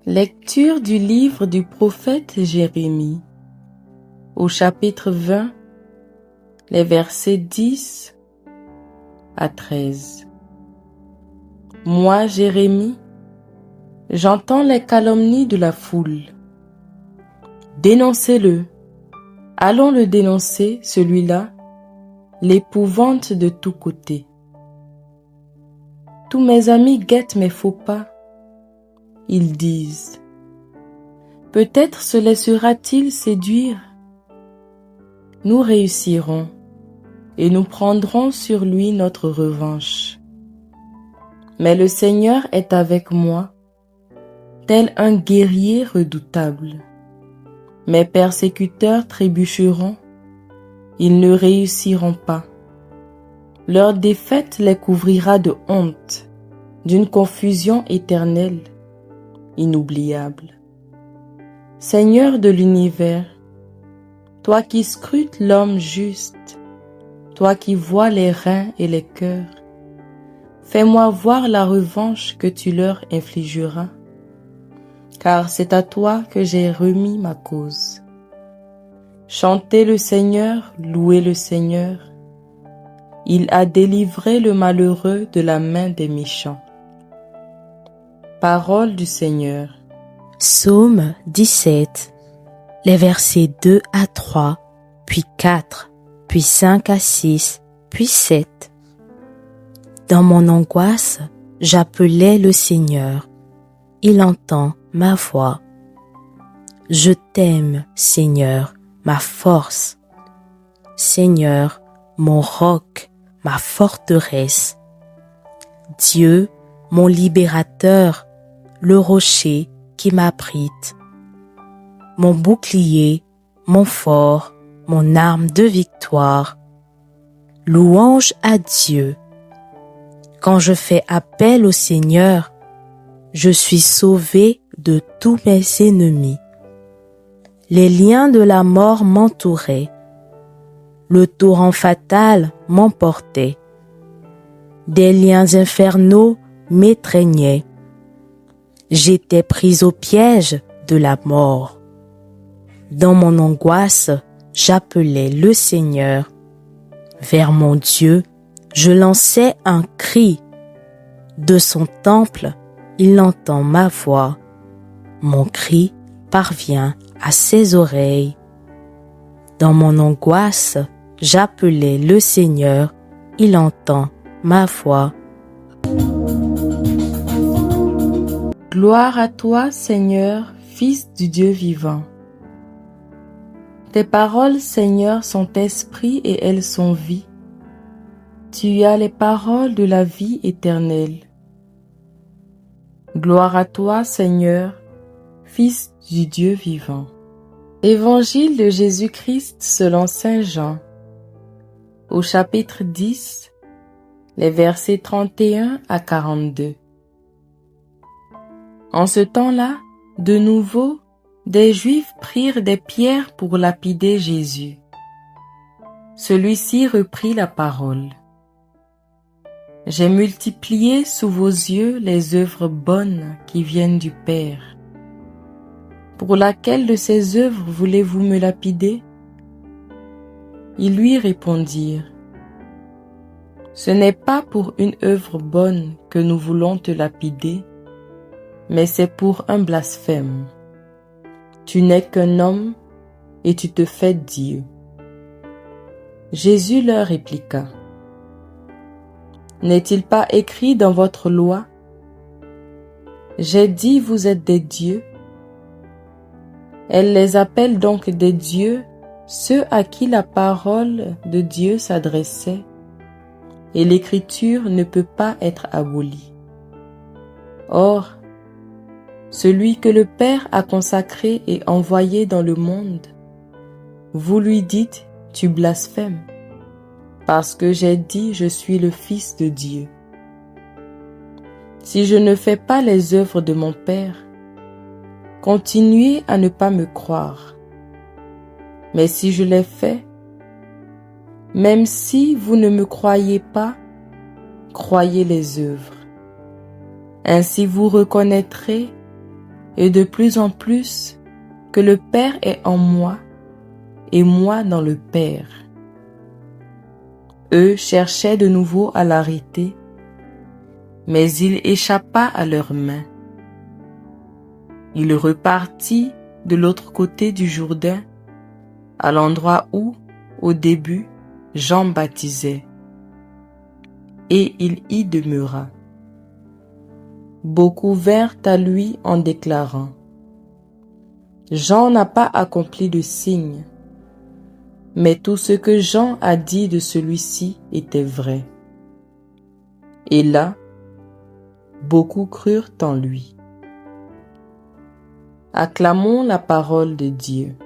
Lecture du livre du prophète Jérémie, au chapitre 20, les versets 10 à 13. Moi, Jérémie, j'entends les calomnies de la foule. Dénoncez-le. Allons le dénoncer, celui-là, l'épouvante de tous côtés. Tous mes amis guettent mes faux pas. Ils disent, peut-être se laissera-t-il séduire. Nous réussirons et nous prendrons sur lui notre revanche. Mais le Seigneur est avec moi, tel un guerrier redoutable. Mes persécuteurs trébucheront, ils ne réussiront pas. Leur défaite les couvrira de honte, d'une confusion éternelle, inoubliable. Seigneur de l'univers, toi qui scrutes l'homme juste, toi qui vois les reins et les cœurs, fais-moi voir la revanche que tu leur infligeras, car c'est à toi que j'ai remis ma cause. Chantez le Seigneur, louez le Seigneur. Il a délivré le malheureux de la main des méchants. Parole du Seigneur. Psaume 17, les versets 2 à 3, puis 4, puis 5 à 6, puis 7. Dans mon angoisse, j'appelais le Seigneur. Il entend ma voix. Je t'aime, Seigneur, ma force. Seigneur, mon roc, ma forteresse. Dieu, mon libérateur, le rocher qui m'abrite. Mon bouclier, mon fort, mon arme de victoire. Louange à Dieu. Quand je fais appel au Seigneur, je suis sauvé de tous mes ennemis. Les liens de la mort m'entouraient. Le torrent fatal m'emportait. Des liens infernaux m'étreignaient. J'étais pris au piège de la mort. Dans mon angoisse, j'appelais le Seigneur. Vers mon Dieu, je lançais un cri. De son temple, il entend ma voix. Mon cri parvient à ses oreilles. Dans mon angoisse, j'appelais le Seigneur. Il entend ma voix. Gloire à toi, Seigneur, Fils du Dieu vivant. Tes paroles, Seigneur, sont esprit et elles sont vie. Tu as les paroles de la vie éternelle. Gloire à toi, Seigneur, Fils du Dieu vivant. Évangile de Jésus-Christ selon Saint Jean, au chapitre 10, les versets 31 à 42. En ce temps-là, de nouveau, des Juifs prirent des pierres pour lapider Jésus. Celui-ci reprit la parole. J'ai multiplié sous vos yeux les œuvres bonnes qui viennent du Père. Pour laquelle de ces œuvres voulez-vous me lapider? Ils lui répondirent, ce n'est pas pour une œuvre bonne que nous voulons te lapider, mais c'est pour un blasphème. Tu n'es qu'un homme et tu te fais Dieu. Jésus leur répliqua, n'est-il pas écrit dans votre loi? J'ai dit vous êtes des dieux. Elle les appelle donc des dieux, ceux à qui la parole de Dieu s'adressait, et l'écriture ne peut pas être abolie. Or, celui que le Père a consacré et envoyé dans le monde, vous lui dites, tu blasphèmes, parce que j'ai dit, je suis le Fils de Dieu. Si je ne fais pas les œuvres de mon Père, continuez à ne pas me croire. Mais si je l'ai fait, même si vous ne me croyez pas, croyez les œuvres. Ainsi vous reconnaîtrez, et de plus en plus, que le Père est en moi, et moi dans le Père. Eux cherchaient de nouveau à l'arrêter, mais il échappa à leurs mains. Il repartit de l'autre côté du Jourdain, à l'endroit où, au début, Jean baptisait, et il y demeura. Beaucoup vinrent à lui en déclarant: Jean n'a pas accompli de signe, mais tout ce que Jean a dit de celui-ci était vrai. Et là, beaucoup crurent en lui. Acclamons la parole de Dieu.